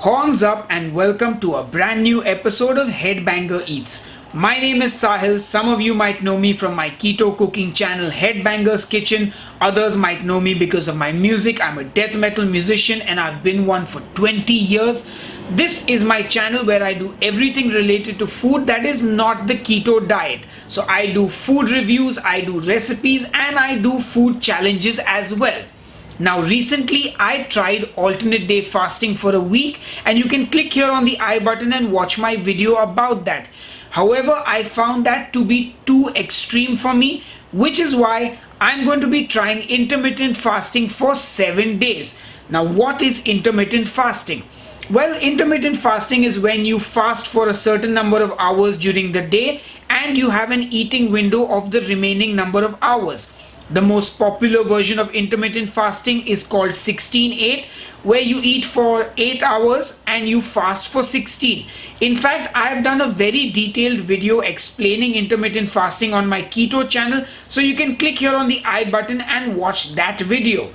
Horns up and welcome to a brand new episode of Headbanger Eats. My name is Sahil. Some of you might know me from my keto cooking channel Headbanger's Kitchen. Others might know me because of my music. I'm a death metal musician and I've been one for 20 years. This is my channel where I do everything related to food that is not the keto diet. So I do food reviews, I do recipes, and I do food challenges as well. Now recently I tried alternate day fasting for a week and you can click here on the I button and watch my video about that. However, I found that to be too extreme for me, which is why I'm going to be trying intermittent fasting for 7 days. Now what is intermittent fasting? Well, intermittent fasting is when you fast for a certain number of hours during the day and you have an eating window of the remaining number of hours. The most popular version of intermittent fasting is called 16-8, where you eat for 8 hours and you fast for 16. In fact, I have done a very detailed video explaining intermittent fasting on my keto channel, so you can click here on the I button and watch that video.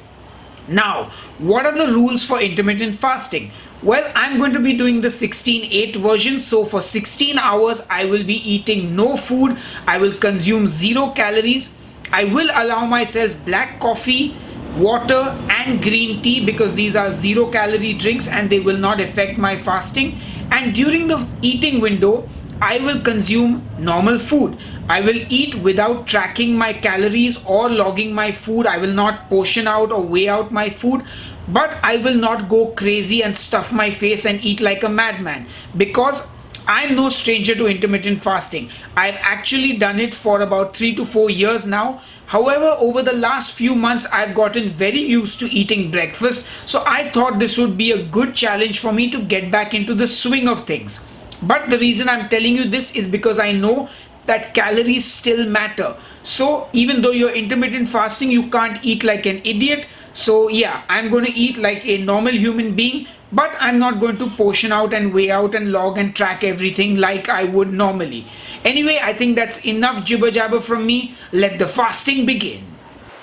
Now, what are the rules for intermittent fasting? Well, I'm going to be doing the 16-8 version. So for 16 hours, I will be eating no food. I will consume 0 calories. I will allow myself black coffee, water and green tea because these are 0 calorie drinks and they will not affect my fasting. And during the eating window, I will consume normal food. I will eat without tracking my calories or logging my food. I will not portion out or weigh out my food, but I will not go crazy and stuff my face and eat like a madman because I'm no stranger to intermittent fasting. I've actually done it for about 3 to 4 years now. However, over the last few months, I've gotten very used to eating breakfast. So I thought this would be a good challenge for me to get back into the swing of things. But the reason I'm telling you this is because I know that calories still matter. So even though you're intermittent fasting, you can't eat like an idiot. So yeah, I'm going to eat like a normal human being, but I'm not going to portion out and weigh out and log and track everything like I would normally. Anyway, I think that's enough jibber jabber from me. Let the fasting begin.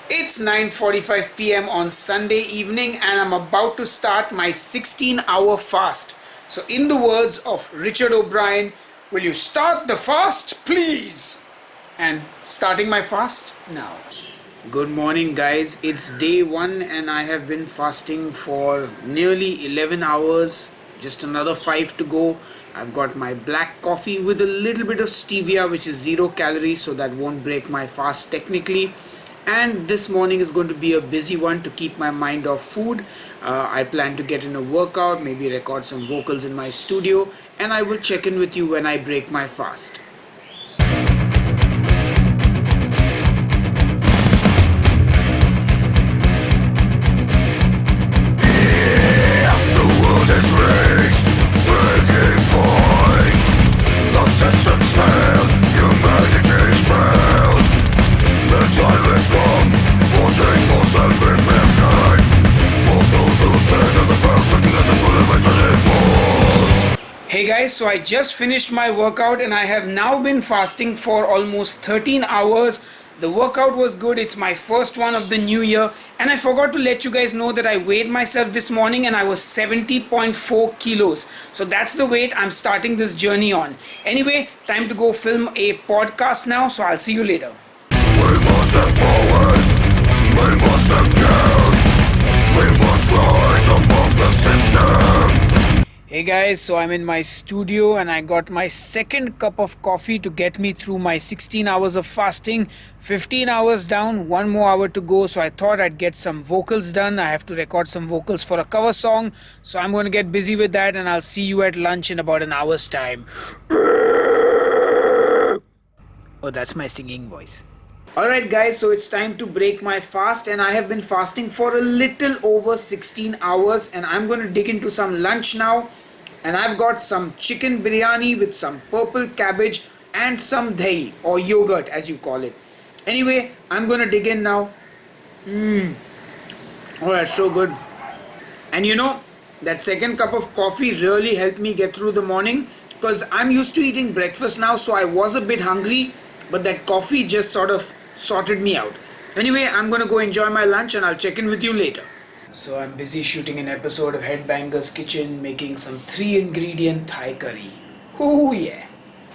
It's 9:45 p.m. on Sunday evening and I'm about to start my 16-hour fast. So in the words of Richard O'Brien, will you start the fast, please? And starting my fast now. Good morning guys, it's day 1 and I have been fasting for nearly 11 hours, just another 5 to go. I've got my black coffee with a little bit of stevia which is 0 calories, so that won't break my fast technically. And this morning is going to be a busy one to keep my mind off food. I plan to get in a workout, maybe record some vocals in my studio, and I will check in with you when I break my fast. Hey guys, so I just finished my workout and I have now been fasting for almost 13 hours. The workout was good. It's my first one of the new year, and I forgot to let you guys know that I weighed myself this morning and I was 70.4 kilos. So that's the weight I'm starting this journey on. Anyway, time to go film a podcast now, so I'll see you later. We must step forward, we must step down, we must rise above the system. Hey guys, so I'm in my studio and I got my second cup of coffee to get me through my 16 hours of fasting. 15 hours down, 1 more hour to go, so I thought I'd get some vocals done. I have to record some vocals for a cover song, so I'm going to get busy with that and I'll see you at lunch in about an hour's time. Oh, that's my singing voice. Alright guys, so it's time to break my fast and I have been fasting for a little over 16 hours and I'm going to dig into some lunch now. And I've got some chicken biryani with some purple cabbage and some dahi or yogurt as you call it. Anyway, I'm going to dig in now. Oh, that's so good. And you know, that second cup of coffee really helped me get through the morning because I'm used to eating breakfast now, so I was a bit hungry, but that coffee just sort of sorted me out. Anyway, I'm gonna go enjoy my lunch and I'll check in with you later. So I'm busy shooting an episode of Headbanger's Kitchen, making some 3 ingredient Thai curry. Oh yeah.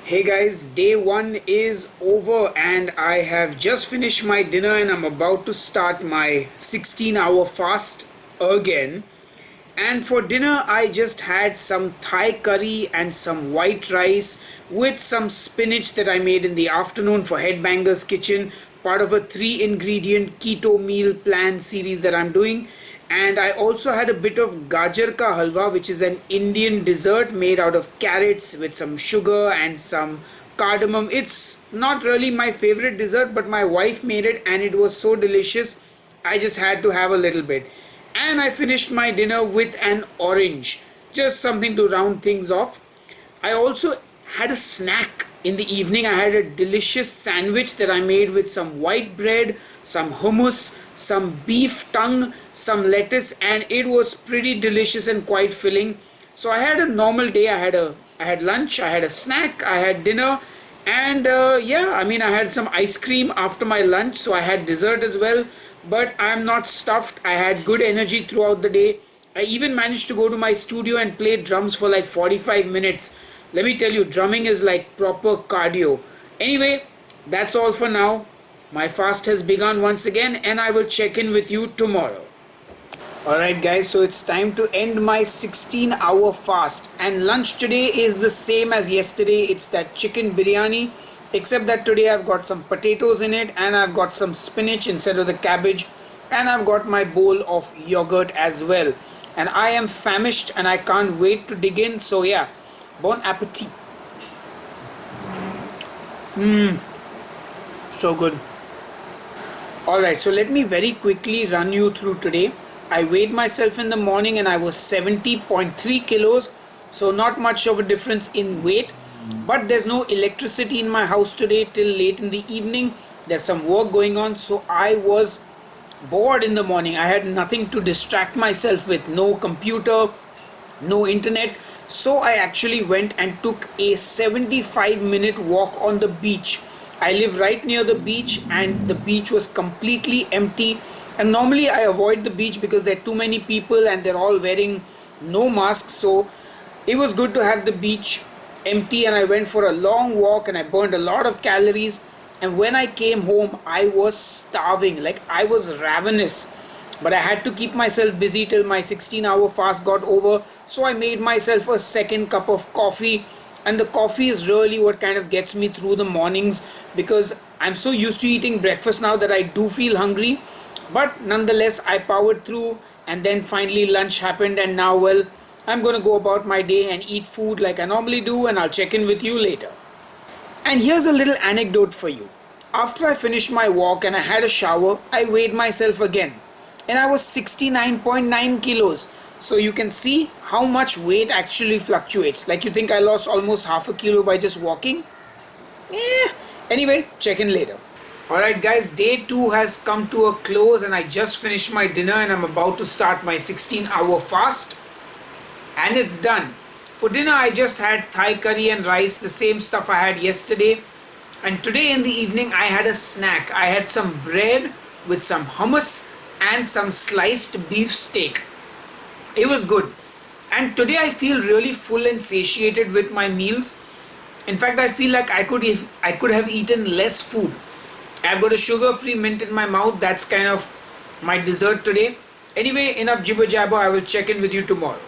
Hey guys, day one is over and I have just finished my dinner and I'm about to start my 16-hour fast again. And for dinner, I just had some Thai curry and some white rice with some spinach that I made in the afternoon for Headbanger's Kitchen, part of a 3 ingredient keto meal plan series that I'm doing. And I also had a bit of gajar ka halwa, which is an Indian dessert made out of carrots with some sugar and some cardamom. It's not really my favorite dessert, but my wife made it and it was so delicious. I just had to have a little bit. And I finished my dinner with an orange, just something to round things off. I also had a snack in the evening. I had a delicious sandwich that I made with some white bread, some hummus, some beef tongue, some lettuce, and it was pretty delicious and quite filling. So I had a normal day. I had lunch, I had a snack, I had dinner, and I had some ice cream after my lunch, so I had dessert as well. But I'm not stuffed. I had good energy throughout the day. I even managed to go to my studio and play drums for like 45 minutes. Let me tell you, drumming is like proper cardio. Anyway, that's all for now. My fast has begun once again and I will check in with you tomorrow. Alright guys, so it's time to end my 16-hour fast, and lunch today is the same as yesterday. It's that chicken biryani, except that today I've got some potatoes in it and I've got some spinach instead of the cabbage, and I've got my bowl of yogurt as well. And I am famished and I can't wait to dig in. So yeah, bon appetit. So good. Alright, so let me very quickly run you through today. I weighed myself in the morning and I was 70.3 kilos, so not much of a difference in weight. But there's no electricity in my house today till late in the evening. There's some work going on, so I was bored in the morning. I had nothing to distract myself with, no computer, no internet. So I actually went and took a 75-minute walk on the beach. I live right near the beach and the beach was completely empty. And normally I avoid the beach because there are too many people and they're all wearing no masks. So it was good to have the beach empty, and I went for a long walk and I burned a lot of calories. And when I came home, I was starving, like I was ravenous. But I had to keep myself busy till my 16-hour fast got over. So I made myself a second cup of coffee. And the coffee is really what kind of gets me through the mornings, because I'm so used to eating breakfast now that I do feel hungry. But nonetheless, I powered through, and then finally lunch happened, and now, well, I'm going to go about my day and eat food like I normally do, and I'll check in with you later. And here's a little anecdote for you. After I finished my walk and I had a shower, I weighed myself again, and I was 69.9 kilos. So you can see how much weight actually fluctuates. Like, you think I lost almost half a kilo by just walking? Anyway, check in later. Alright guys, day 2 has come to a close and I just finished my dinner and I'm about to start my 16-hour fast. And it's done. For dinner I just had Thai curry and rice, the same stuff I had yesterday. And today in the evening I had a snack. I had some bread with some hummus and some sliced beef steak. It was good. And today I feel really full and satiated with my meals. In fact, I feel like I could have eaten less food. I've got a sugar-free mint in my mouth. That's kind of my dessert today. Anyway, enough jibber jabber. I will check in with you tomorrow.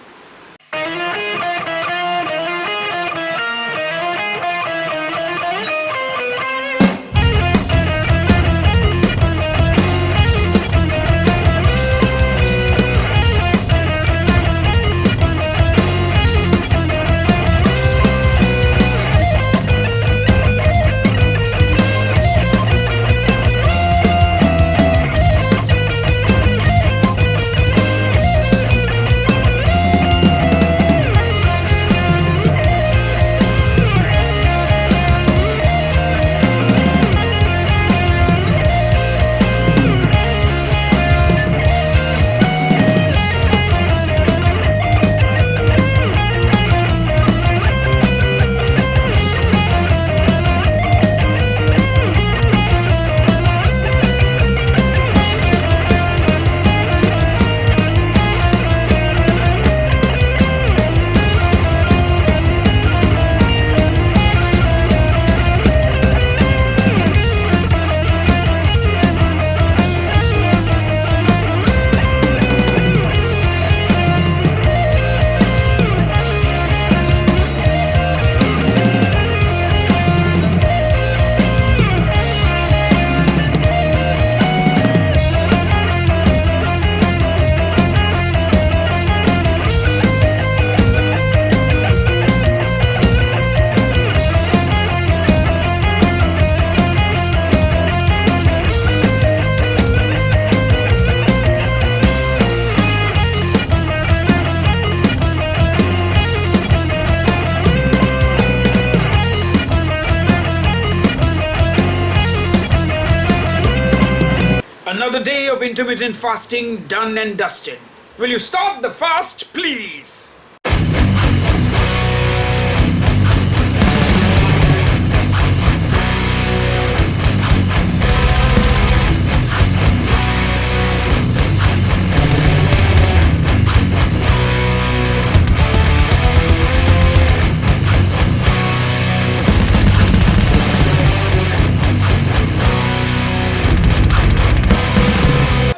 Another day of intermittent fasting done and dusted. Will you start the fast, please?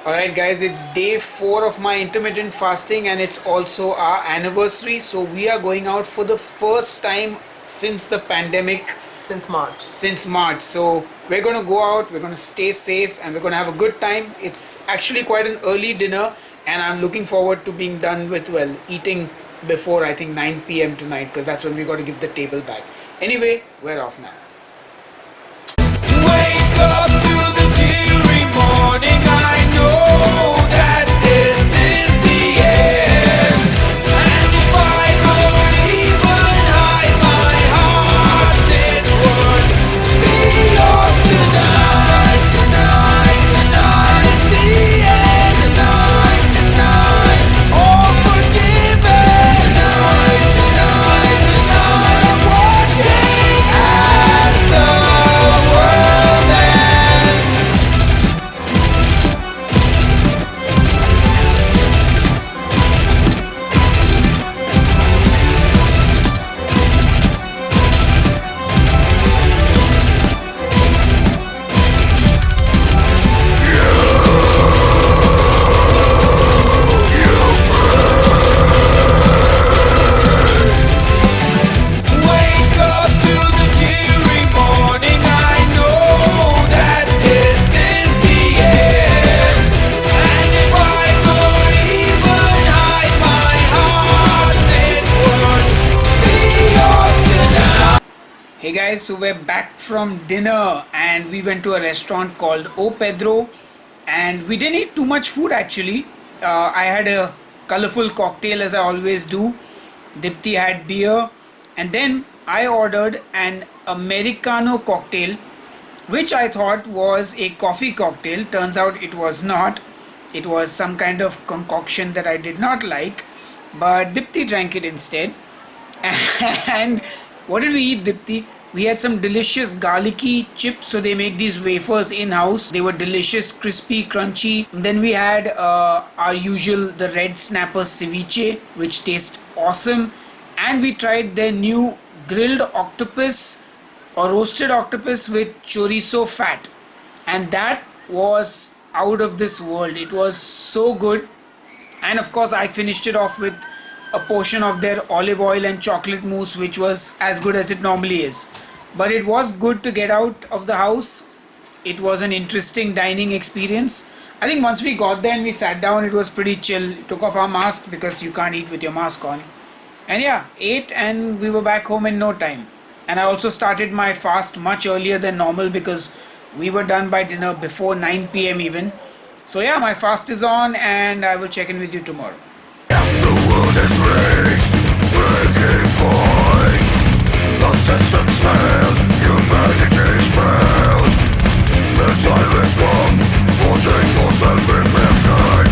Alright guys, it's day 4 of my intermittent fasting and it's also our anniversary. So we are going out for the first time since the pandemic. Since March. Since March. So we're going to go out, we're going to stay safe and we're going to have a good time. It's actually quite an early dinner and I'm looking forward to being done with, well, eating before I think 9 p.m. tonight because that's when we got to give the table back. Anyway, we're off now. Wake up to the cheery morning. I know that this is the end. And if I could even hide my heart, it would be yours tonight. Tonight is the end. Tonight, all forgiven. Tonight, I'm watching as the world ends. Wake up to the cheery morning. I know that this is the end. And if I could even hide my heart, it would be yours tonight. Hey guys, so we're back from dinner and we went to a restaurant called O Pedro and we didn't eat too much food actually. I had a colorful cocktail as I always do. Dipti had beer and then I ordered an Americano cocktail which I thought was a coffee cocktail. Turns out it was not. It was some kind of concoction that I did not like, but Dipti drank it instead. And what did we eat, Dipti? We had some delicious garlicky chips. So they make these wafers in house. They were delicious, crispy, crunchy. Then we had our usual, the red snapper ceviche, which tastes awesome. And we tried their new grilled octopus or roasted octopus with chorizo fat. And that was out of this world. It was so good. And of course I finished it off with a portion of their olive oil and chocolate mousse, which was as good as it normally is. But it was good to get out of the house. It was an interesting dining experience. I think once we got there and we sat down, it was pretty chill. We took off our masks because you can't eat with your mask on. And yeah, ate and we were back home in no time. And I also started my fast much earlier than normal because we were done by dinner before 9 p.m. even. So yeah, my fast is on and I will check in with you tomorrow. The world is reached breaking point. The system's failed, humanity's failed. The time has come for change, for self-reflection.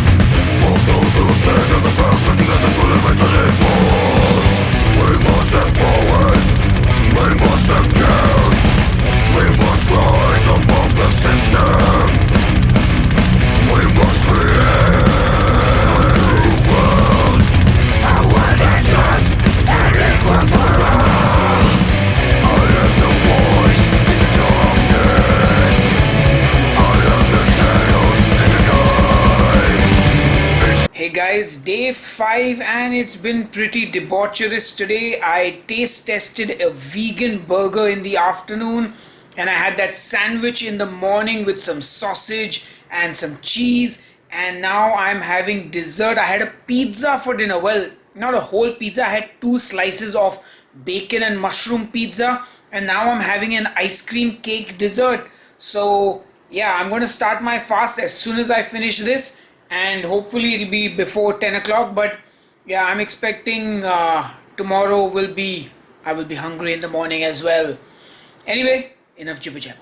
For those who stand on the path and together to eventually fall. We must step forward, we must step down. We must rise above the system. We must create a new world. A world that's just and equal for all. I am the voice in the darkness. I am the shadows in the night. Hey guys, day 5 and it's been pretty debaucherous today. I taste tested a vegan burger in the afternoon and I had that sandwich in the morning with some sausage and some cheese, and now I'm having dessert. I had a pizza for dinner. Well, not a whole pizza. I had 2 slices of bacon and mushroom pizza, and now I'm having an ice cream cake dessert. So yeah, I'm going to start my fast as soon as I finish this, and hopefully it'll be before 10 o'clock. But yeah, I'm expecting tomorrow I will be hungry in the morning as well. Anyway, enough jibber jabber.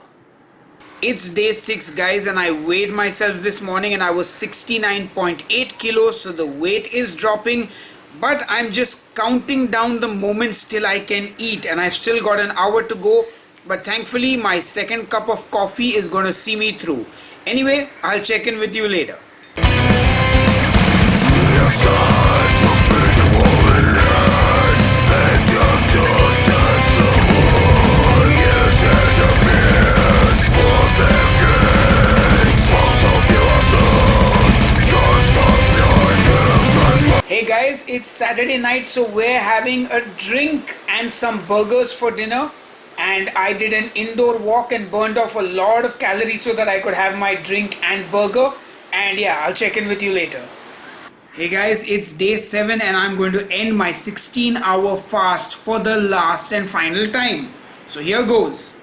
It's day 6, guys, and I weighed myself this morning and I was 69.8 kilos, so the weight is dropping. But I'm just counting down the moments till I can eat, and I've still got an hour to go. But thankfully, my second cup of coffee is going to see me through. Anyway, I'll check in with you later. Hey guys, it's Saturday night, so we're having a drink and some burgers for dinner. And I did an indoor walk and burned off a lot of calories so that I could have my drink and burger. And yeah, I'll check in with you later. Hey guys, it's day 7 and I'm going to end my 16-hour fast for the last and final time. So here goes.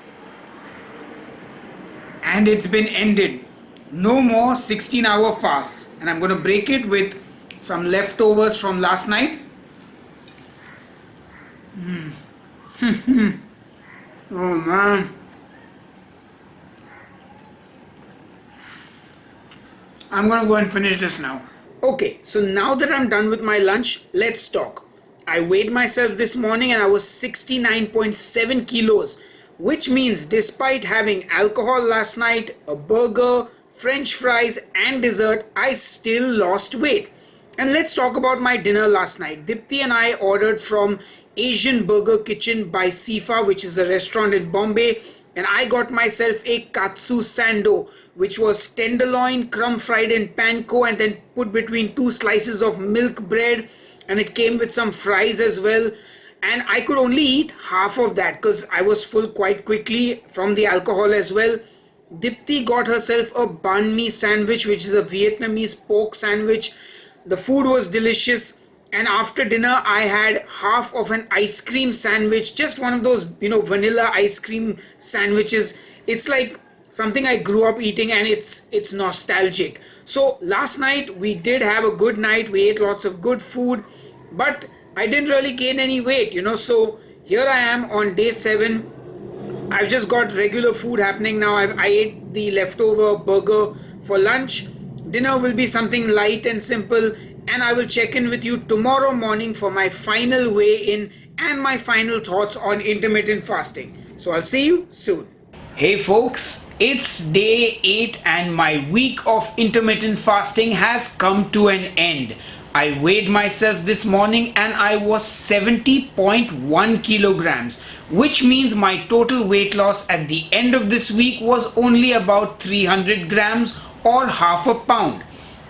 And it's been ended. No more 16-hour fasts. And I'm going to break it with some leftovers from last night. Oh man. I'm gonna go and finish this now. Okay, so now that I'm done with my lunch, let's talk. I weighed myself this morning and I was 69.7 kilos, which means despite having alcohol last night, a burger, French fries, and dessert, I still lost weight. And let's talk about my dinner last night. Dipti and I ordered from Asian Burger Kitchen by Sifa, which is a restaurant in Bombay, and I got myself a katsu sando, which was tenderloin crumb fried in panko and then put between 2 slices of milk bread, and it came with some fries as well. And I could only eat half of that because I was full quite quickly from the alcohol as well. Dipti got herself a banh mi sandwich, which is a Vietnamese pork sandwich. The food was delicious, and after dinner I had half of an ice cream sandwich, just one of those vanilla ice cream sandwiches. It's like something I grew up eating, and it's nostalgic. So last night we did have a good night. We ate lots of good food, but I didn't really gain any weight, so here I am on day 7. I've just got regular food happening now. I ate the leftover burger for lunch. Dinner will be something light and simple, and I will check in with you tomorrow morning for my final weigh-in and my final thoughts on intermittent fasting. So I'll see you soon. Hey folks, it's day 8 and my week of intermittent fasting has come to an end. I weighed myself this morning and I was 70.1 kilograms, which means my total weight loss at the end of this week was only about 300 grams or half a pound.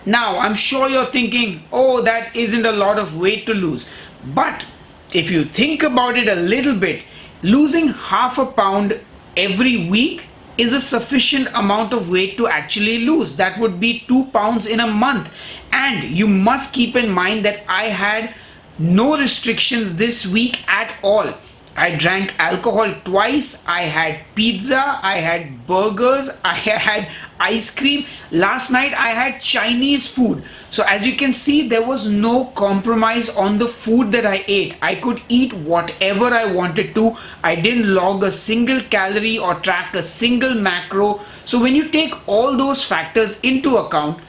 Now, I'm sure you're thinking, oh, that isn't a lot of weight to lose. But if you think about it a little bit, losing half a pound every week is a sufficient amount of weight to actually lose. That would be 2 pounds in a month. And you must keep in mind that I had no restrictions this week at all. I drank alcohol twice, I had pizza, I had burgers, I had ice cream. Last night I had Chinese food. So as you can see, there was no compromise on the food that I ate. I could eat whatever I wanted to. I didn't log a single calorie or track a single macro. So when you take all those factors into account,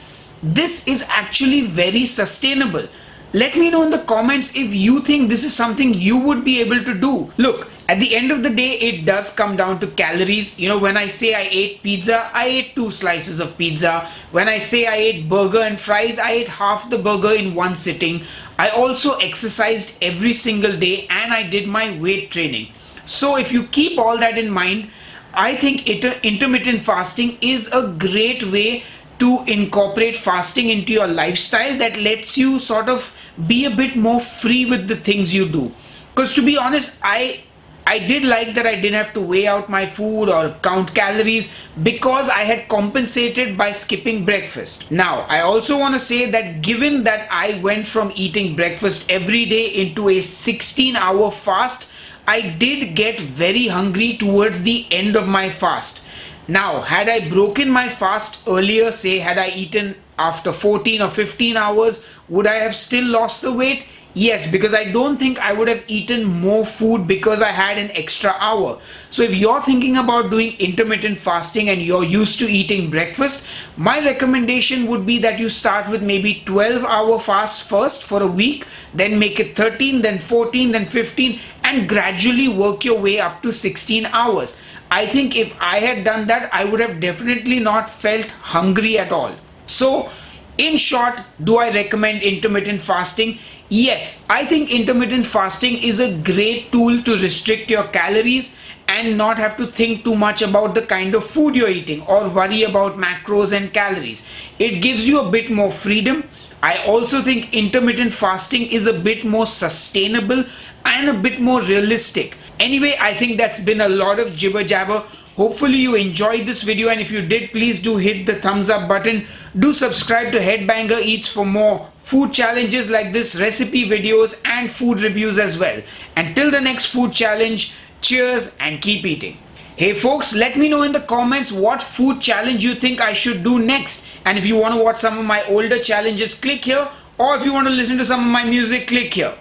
this is actually very sustainable. Let me know in the comments if you think this is something you would be able to do. Look, at the end of the day, it does come down to calories. When I say I ate pizza, I ate 2 slices of pizza. When I say I ate burger and fries, I ate half the burger in one sitting. I also exercised every single day and I did my weight training. So if you keep all that in mind, I think intermittent fasting is a great way to incorporate fasting into your lifestyle that lets you sort of be a bit more free with the things you do. Because to be honest, I did like that I didn't have to weigh out my food or count calories because I had compensated by skipping breakfast. Now, I also want to say that given that I went from eating breakfast every day into a 16-hour fast, I did get very hungry towards the end of my fast. Now, had I broken my fast earlier, say had I eaten after 14 or 15 hours, would I have still lost the weight? Yes, because I don't think I would have eaten more food because I had an extra hour. So if you're thinking about doing intermittent fasting and you're used to eating breakfast, my recommendation would be that you start with maybe 12-hour fast first for a week, then make it 13, then 14, then 15, and gradually work your way up to 16 hours. I think if I had done that, I would have definitely not felt hungry at all. So, in short, do I recommend intermittent fasting? Yes, I think intermittent fasting is a great tool to restrict your calories and not have to think too much about the kind of food you're eating or worry about macros and calories. It gives you a bit more freedom. I also think intermittent fasting is a bit more sustainable and a bit more realistic. Anyway, I think that's been a lot of jibber jabber. Hopefully you enjoyed this video, and if you did, please do hit the thumbs up button. Do subscribe to Headbanger Eats for more food challenges like this, recipe videos and food reviews as well. Until the next food challenge, cheers and keep eating. Hey folks, let me know in the comments what food challenge you think I should do next. And if you want to watch some of my older challenges, click here. Or if you want to listen to some of my music, click here.